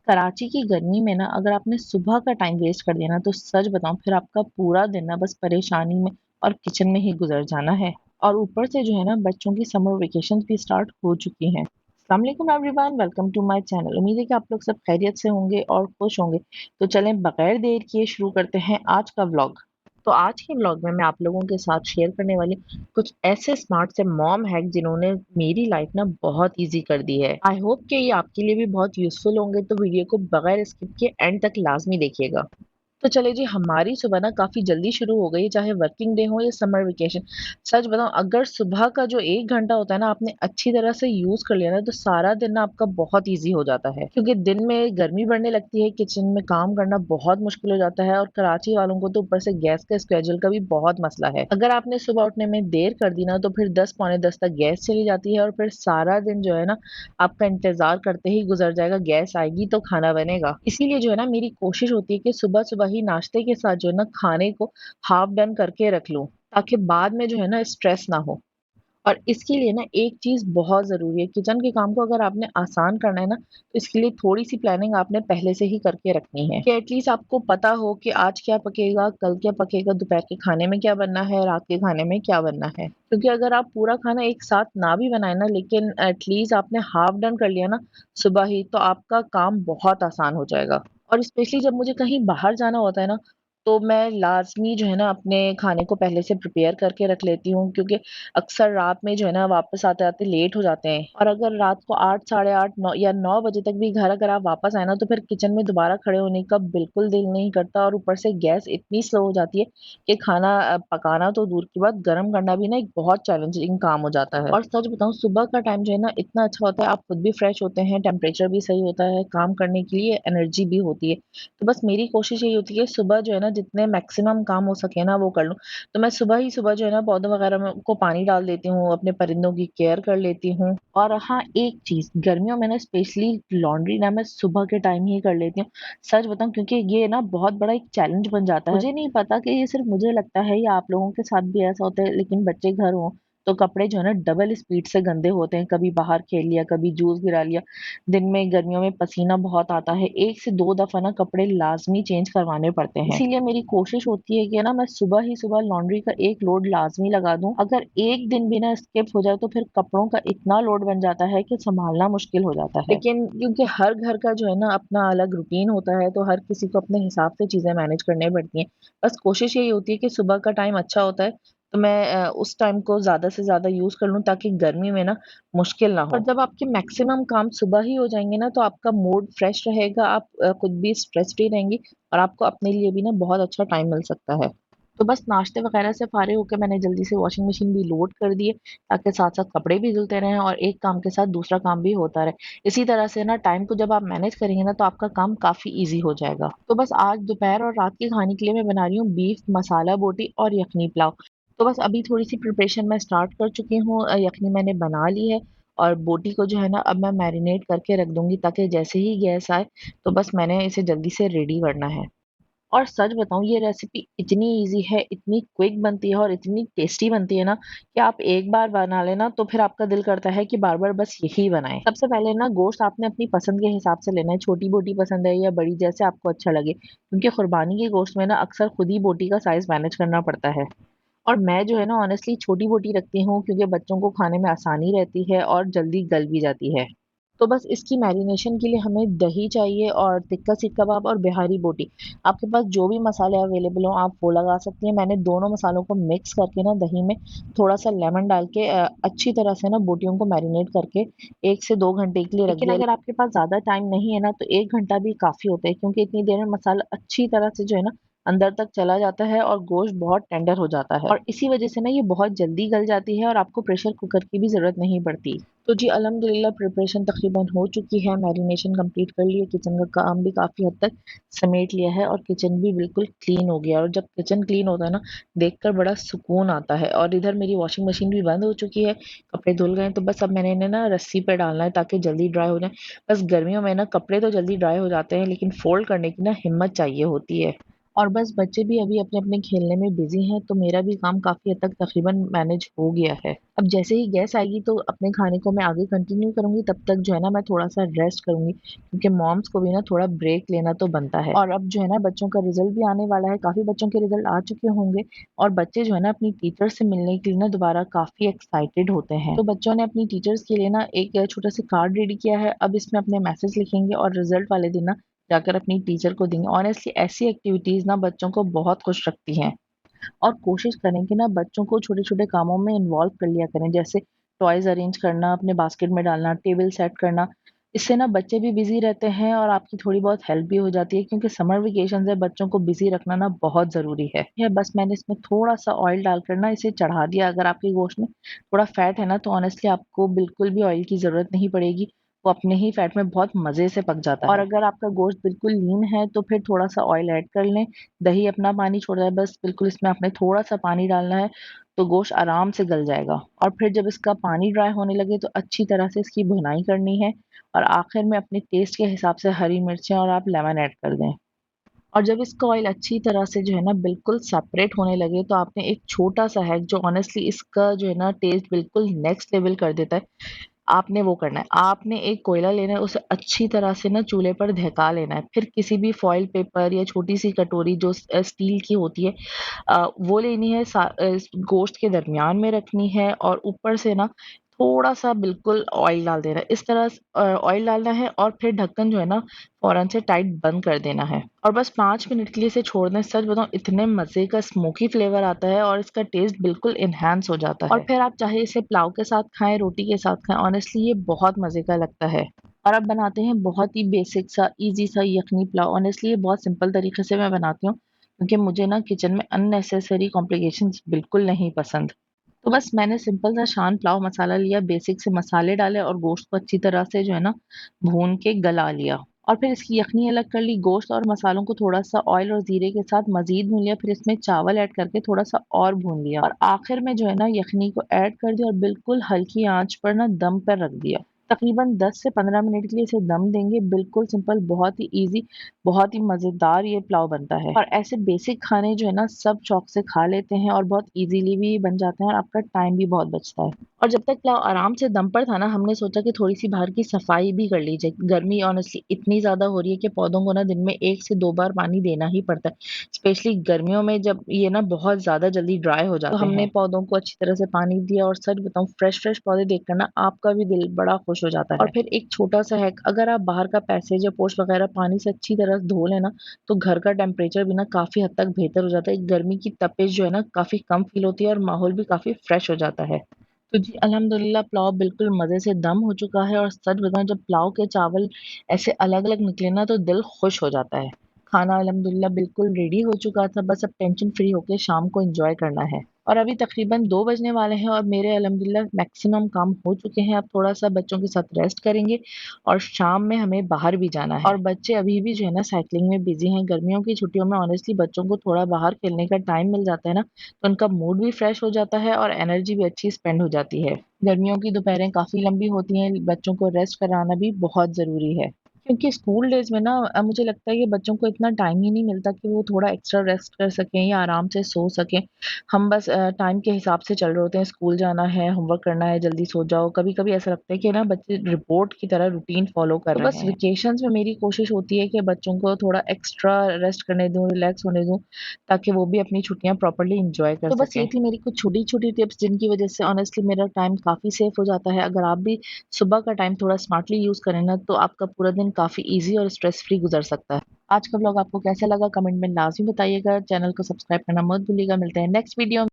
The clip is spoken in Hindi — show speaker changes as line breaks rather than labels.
कराची की गर्मी में ना अगर आपने सुबह का टाइम वेस्ट कर दिया ना तो सच बताऊं फिर आपका पूरा दिन ना बस परेशानी में और किचन में ही गुजर जाना है। और ऊपर से जो है ना बच्चों की समर वेकेशन भी स्टार्ट हो चुकी हैं। अस्सलाम वालेकुम everyone, welcome to my channel. उम्मीद है कि आप लोग सब खैरियत से होंगे और खुश होंगे। तो चलें बगैर देर किए शुरू करते हैं आज का व्लॉग। तो आज के व्लॉग में मैं आप लोगों के साथ शेयर करने वाली कुछ ऐसे स्मार्ट से मॉम हैक जिन्होंने मेरी लाइफ ना बहुत इजी कर दी है। आई होप कि ये आपके लिए भी बहुत यूजफुल होंगे, तो वीडियो को बगैर स्किप किए एंड तक लाजमी देखिएगा। तो चलिए जी, हमारी सुबह ना काफी जल्दी शुरू हो गई, चाहे वर्किंग डे हो या समर वेकेशन। सच बताऊं, अगर सुबह का जो 1 घंटा होता है ना आपने अच्छी तरह से यूज कर लिया ना तो सारा दिन ना आपका बहुत इजी हो जाता है, क्योंकि दिन में गर्मी बढ़ने लगती है, किचन में काम करना बहुत मुश्किल हो जाता है और कराची वालों को तो ऊपर से गैस का स्केड्यूल का भी बहुत मसला है। अगर आपने सुबह उठने में देर कर दी ना तो फिर 10 पौने 10 तक गैस चली जाती है और फिर सारा दिन जो है ना आपका इंतजार करते ही गुजर जाएगा, गैस आएगी तो खाना बनेगा। इसीलिए जो है ना मेरी कोशिश होती है कि सुबह सुबह ही नाश्ते के साथ जो है ना खाने को हाफ डन करके रख लूं, ताकि बाद में जो है ना स्ट्रेस ना हो। और इसके लिए ना एक चीज बहुत जरूरी है, किचन के काम को अगर आपने आसान करना है ना तो इसके लिए थोड़ी सी प्लानिंग आपने पहले से ही करके रखनी है, कि एटलीस्ट आपको पता हो कि आज क्या पकेगा, कल क्या पकेगा, दोपहर के खाने में क्या बनना है, रात के खाने में क्या बनना है। क्योंकि अगर आप पूरा खाना एक साथ ना भी बनाए ना, लेकिन एटलीस्ट आपने हाफ डन कर लिया ना सुबह ही, तो आपका काम बहुत आसान हो जाएगा। और स्पेशली जब मुझे कहीं बाहर जाना होता है ना तो मैं लाजमी जो है ना अपने खाने को पहले से प्रिपेयर करके रख लेती हूँ, क्योंकि अक्सर रात में जो है ना वापस आते आते लेट हो जाते हैं। और अगर रात को 8, साढ़े 8, 9 या 9 बजे तक भी घर अगर आप वापस आए ना तो फिर किचन में दोबारा खड़े होने का बिल्कुल दिल नहीं करता, और ऊपर से गैस इतनी स्लो हो जाती है कि खाना पकाना तो दूर की बात, गर्म करना भी ना एक बहुत चैलेंजिंग काम हो जाता है। और सच बताऊं, सुबह का टाइम जो है ना इतना अच्छा होता है, आप खुद भी फ्रेश होते हैं, टेम्परेचर भी सही होता है, काम करने के लिए एनर्जी भी होती है। तो बस मेरी कोशिश यही होती है सुबह जो है ना जितने मैक्सिमम काम हो सके ना वो कर लूं। तो मैं सुबह ही सुबह जो है ना पौधों वगैरह में को पानी डाल देती हूँ, अपने परिंदों की केयर कर लेती हूँ। और हाँ, एक चीज गर्मियों में ना स्पेशली लॉन्ड्री ना मैं सुबह के टाइम ही कर लेती हूँ। सच बताऊं, क्योंकि ये ना बहुत बड़ा एक चैलेंज बन जाता है। मुझे नहीं पता कि ये सिर्फ मुझे लगता है या आप लोगों के साथ भी ऐसा होता है, लेकिन बच्चे घर हो तो कपड़े जो है ना डबल स्पीड से गंदे होते हैं, कभी बाहर खेल लिया, कभी जूस गिरा लिया। दिन में गर्मियों में पसीना बहुत आता है, 1 से 2 दफा ना कपड़े लाजमी चेंज करवाने पड़ते हैं। इसीलिए मेरी कोशिश होती है कि ना मैं सुबह ही सुबह लॉन्ड्री का एक लोड लाजमी लगा दूं। अगर एक दिन भी ना स्किप हो जाए तो फिर कपड़ों का इतना लोड बन जाता है कि संभालना मुश्किल हो जाता है। लेकिन क्योंकि हर घर का जो है ना अपना अलग रूटीन होता है, तो हर किसी को अपने हिसाब से चीजें मैनेज करनी पड़ती हैं। बस कोशिश यही होती है कि सुबह का टाइम अच्छा होता है तो मैं उस टाइम को ज्यादा से ज्यादा यूज कर लूं, ताकि गर्मी में ना मुश्किल ना हो। और जब आपके मैक्सिमम काम सुबह ही हो जाएंगे ना तो आपका मूड फ्रेश रहेगा, आप खुद भी स्ट्रेस फ्री रहेंगी, और आपको अपने लिए भी ना बहुत अच्छा टाइम मिल सकता है। तो बस नाश्ते वगैरह से फारिग होकर मैंने जल्दी से वॉशिंग मशीन भी लोड कर दिए, ताकि साथ साथ कपड़े भी धुलते रहें और एक काम के साथ दूसरा काम भी होता रहे। इसी तरह से ना टाइम को जब आप मैनेज करेंगे ना तो आपका काम काफी इजी हो जाएगा। तो बस आज दोपहर और रात के खाने के लिए मैं बना रही हूँ बीफ मसाला बोटी और यखनी पुलाव। तो बस अभी थोड़ी सी प्रिपरेशन मैं स्टार्ट कर चुकी हूँ, यखनी मैंने बना ली है। और बोटी को जो है ना अब मैं मैरिनेट करके रख दूंगी, ताकि जैसे ही गैस आए तो बस मैंने इसे जल्दी से रेडी करना है। और सच बताऊं, ये रेसिपी इतनी इजी है, इतनी क्विक बनती है और इतनी टेस्टी बनती है ना कि आप एक बार बना लेना तो फिर आपका दिल करता है कि बार बार बस यही बनाएं। सबसे पहले ना गोश्त आपने अपनी पसंद के हिसाब से लेना है, छोटी बोटी पसंद है या बड़ी, जैसे आपको अच्छा लगे, क्योंकि कुर्बानी के गोश्त में ना अक्सर खुद ही बोटी का साइज मैनेज करना पड़ता है। और मैं जो है ना ऑनेस्टली छोटी बोटी रखती हूँ, क्योंकि बच्चों को खाने में आसानी रहती है और जल्दी गल भी जाती है। तो बस इसकी मैरिनेशन के लिए हमें दही चाहिए और टिक्का सीख कबाब और बिहारी बोटी। आपके पास जो भी मसाले अवेलेबल हो आप वो लगा सकती हैं। मैंने दोनों मसालों को मिक्स करके ना दही में थोड़ा सा लेमन डाल के अच्छी तरह से ना बोटियों को मैरिनेट करके 1 से 2 घंटे के लिए रख दिया। लेकिन अगर आपके पास ज्यादा टाइम नहीं है ना तो 1 घंटा भी काफी होता है, क्योंकि इतनी देर में मसाला अच्छी तरह से जो है ना अंदर तक चला जाता है और गोश्त बहुत टेंडर हो जाता है, और इसी वजह से ना ये बहुत जल्दी गल जाती है और आपको प्रेशर कुकर की भी जरूरत नहीं पड़ती। तो जी अल्हम्दुलिल्लाह प्रिपरेशन तकरीबन हो चुकी है, मैरिनेशन कंप्लीट कर लिया, किचन का काम भी काफ़ी हद तक समेट लिया है और किचन भी बिल्कुल क्लीन हो गया। और जब किचन क्लीन होता है ना देखकर बड़ा सुकून आता है। और इधर मेरी वॉशिंग मशीन भी बंद हो चुकी है, कपड़े धुल गए, तो बस अब मैंने इन्हें ना रस्सी पे डालना है ताकि जल्दी ड्राई हो जाए। बस गर्मियों में ना कपड़े तो जल्दी ड्राई हो जाते हैं, लेकिन फोल्ड करने की ना हिम्मत चाहिए होती है। और बस बच्चे भी अभी अपने-अपने खेलने में बिज़ी हैं, तो मेरा भी काम काफ़ी हद तक तकरीबन मैनेज हो गया है। अब जैसे ही गैस आएगी तो अपने खाने को मैं आगे कंटिन्यू करूँगी, तब तक जो है ना मैं थोड़ा-सा रेस्ट करूँगी, क्योंकि मॉम्स को भी ना थोड़ा ब्रेक लेना तो बनता है। और अब जो है ना बच्चों का रिज़ल्ट भी आने वाला है, काफ़ी बच्चों के रिज़ल्ट आ चुके होंगे और बच्चे जो है ना अपनी टीचर से मिलने के लिए ना दोबारा काफ़ी एक्साइटेड होते हैं। तो बच्चों ने अपनी टीचर्स के लिए ना एक छोटा-सा कार्ड रेडी किया है, अब इसमें अपने मैसेज लिखेंगे और रिज़ल्ट वाले दिन ना जाकर अपनी टीचर को देंगे। ऑनेस्टली ऐसी एक्टिविटीज़ ना बच्चों को बहुत खुश रखती हैं और कोशिश करें कि ना बच्चों को छोटे-छोटे कामों में इन्वॉल्व कर लिया करें, जैसे टॉयज़ अरेंज करना, अपने बास्केट में डालना, टेबल सेट करना। इससे ना बच्चे भी बिज़ी रहते हैं और आपकी थोड़ी बहुत हेल्प भी हो जाती है, क्योंकि समर वेकेशंस है, बच्चों को बिज़ी रखना ना बहुत ज़रूरी है। यह बस मैंने इसमें थोड़ा-सा ऑयल डालकर ना इसे चढ़ा दिया। अगर आपके गोश्त में थोड़ा फैट है ना, तो ऑनेस्टली आपको बिल्कुल भी ऑयल की ज़रूरत नहीं पड़ेगी। वो अपने ही फैट में बहुत मज़े से पक जाता है। और अगर आपका गोश्त बिल्कुल लीन है, तो फिर थोड़ा-सा ऑयल ऐड कर लें। दही अपना पानी छोड़ रहा है, बस बिल्कुल इसमें आपने थोड़ा-सा पानी डालना है, तो गोश्त आराम से गल जाएगा। और फिर जब इसका पानी ड्राई होने लगे तो अच्छी तरह से इसकी भुनाई करनी है और आखिर में अपने टेस्ट के हिसाब से हरी मिर्चें और आप लेमन ऐड कर दें। और जब इसका ऑयल अच्छी तरह से जो है ना बिल्कुल सेपरेट होने लगे, तो आपने एक छोटा-सा हैक जो ऑनेस्टली इसका जो है ना टेस्ट बिल्कुल नेक्स्ट लेवल कर देता है, आपने वो करना है। आपने एक कोयला लेना है, उसे अच्छी तरह से ना चूल्हे पर धँका लेना है। फिर किसी भी फॉइल पेपर या छोटी-सी कटोरी जो स्टील की होती है, वो लेनी है, इस गोश्त के दरमियान में रखनी है और ऊपर से ना थोड़ा-सा बिल्कुल ऑयल डाल देना है। इस तरह ऑयल डालना है और फिर ढक्कन जो है ना फ़ौरन से टाइट बंद कर देना है और बस 5 मिनट के लिए इसे छोड़ दें। सच बताऊँ, इतने मज़े का स्मोकी फ्लेवर आता है और इसका टेस्ट बिल्कुल एनहांस हो जाता है। और फिर आप चाहे इसे पुलाव के साथ खाएँ, रोटी के साथ खाएँ, ऑनेस्टली ये बहुत मज़े का लगता है। और अब बनाते हैं बहुत ही बेसिक सा, ईज़ी सा यखनी पुलाव। ऑनेस्टली ये बहुत सिंपल तरीके से मैं बनाती हूँ, क्योंकि मुझे ना किचन में अननेसेसरी कॉम्प्लिकेशंस बिल्कुल नहीं पसंद। तो बस मैंने सिंपल सा शान पुलाव मसाला लिया, बेसिक से मसाले डाले और गोश्त को अच्छी तरह से जो है ना भून के गला लिया। और फिर इसकी यखनी अलग कर ली, गोश्त और मसालों को थोड़ा-सा ऑयल और ज़ीरे के साथ मज़ीद भून लिया, फिर इसमें चावल ऐड करके थोड़ा-सा और भून लिया और आखिर में जो है ना यखनी को ऐड कर दिया और बिल्कुल हल्की आँच पर ना दम पर रख दिया। तकरीबन 10 से 15 मिनट के लिए इसे दम देंगे, बिल्कुल सिंपल, बहुत ही ईज़ी, बहुत ही मज़ेदार ये पुलाव बनता है। और ऐसे बेसिक खाने जो है ना सब शौक से खा लेते हैं और बहुत ईज़िली भी बन जाते हैं और आपका टाइम भी बहुत बचता है। और जब तक पुलाव आराम से दम पर था ना, हमने सोचा कि थोड़ी-सी बाहर की सफाई भी कर ली जाए। गर्मी ऑनेस्टली इतनी ज़्यादा हो रही है कि पौधों को ना दिन में 1 से 2 बार पानी देना ही पड़ता है। स्पेशली गर्मियों में जब ये ना बहुत ज़्यादा जल्दी ड्राई हो जाते हैं। तो हमने पौधों को अच्छी तरह से पानी दिया और सच बताऊँ, फ्रेश-फ्रेश पौधे देखकर ना आपका भी दिल बड़ा खुश हो जाता है। और फिर एक छोटा-सा हैक, अगर आप बाहर का पैसेज या पोर्च वगैरह पानी से अच्छी तरह से धो लें ना, तो घर का टेम्परेचर भी ना काफ़ी हद तक बेहतर हो जाता है। गर्मी की तपिश जो है ना काफ़ी कम फ़ील होती है और माहौल भी काफ़ी फ्रेश हो जाता है। तो जी, अल्हम्दुलिल्लाह पुलाव बिल्कुल मज़े से दम हो चुका है और सच बताऊँ, जब पुलाव के चावल ऐसे अलग-अलग निकले ना तो दिल खुश हो जाता है। खाना अल्हम्दुलिल्लाह बिल्कुल रेडी हो चुका था, बस अब टेंशन फ्री होके शाम को एन्जॉय करना है। और अभी तकरीबन 2 बजने वाले हैं और मेरे अल्हम्दुलिल्लाह मैक्सिमम काम हो चुके हैं। अब थोड़ा-सा बच्चों के साथ रेस्ट करेंगे और शाम में हमें बाहर भी जाना है। और बच्चे अभी भी जो है ना साइक्लिंग में बिज़ी हैं। गर्मियों की छुट्टियों में ऑनेस्टली बच्चों को थोड़ा बाहर खेलने का टाइम मिल जाता है ना, तो उनका मूड भी फ्रेश हो जाता है और एनर्जी भी अच्छी स्पेंड हो जाती है। गर्मियों की दोपहरें काफ़ी लंबी होती हैं, बच्चों को रेस्ट कराना भी बहुत ज़रूरी है। क्योंकि स्कूल डेज़ में ना मुझे लगता है कि बच्चों को इतना टाइम ही नहीं मिलता कि वो थोड़ा एक्स्ट्रा रेस्ट कर सकें या आराम से सो सकें। हम बस टाइम के हिसाब से चल रहे होते हैं, स्कूल जाना है, होमवर्क करना है, जल्दी सो जाओ। कभी-कभी ऐसा लगता है कि ना बच्चे रिपोर्ट की तरह रूटीन फ़ॉलो कर रहे हैं। तो बस वेकेशंस में मेरी कोशिश होती है कि बच्चों को थोड़ा एक्स्ट्रा रेस्ट करने दूँ, रिलैक्स होने दूँ, ताकि वो भी अपनी छुट्टियाँ प्रॉपर्ली एन्जॉय कर सकें। तो बस ये थी मेरी कुछ छोटी-छोटी टिप्स, जिनकी वज़ह से ऑनेस्टली मेरा टाइम काफ़ी सेव हो जाता है। अगर आप भी सुबह का टाइम थोड़ा स्मार्टली यूज़ करें ना, तो आपका पूरा दिन काफ़ी ईज़ी और स्ट्रेस फ्री गुज़र सकता है। आज का व्लॉग आपको कैसा लगा कमेंट में लाज़मी बताइएगा। चैनल को सब्सक्राइब करना मत भूलिएगा। मिलते हैं नेक्स्ट वीडियो में।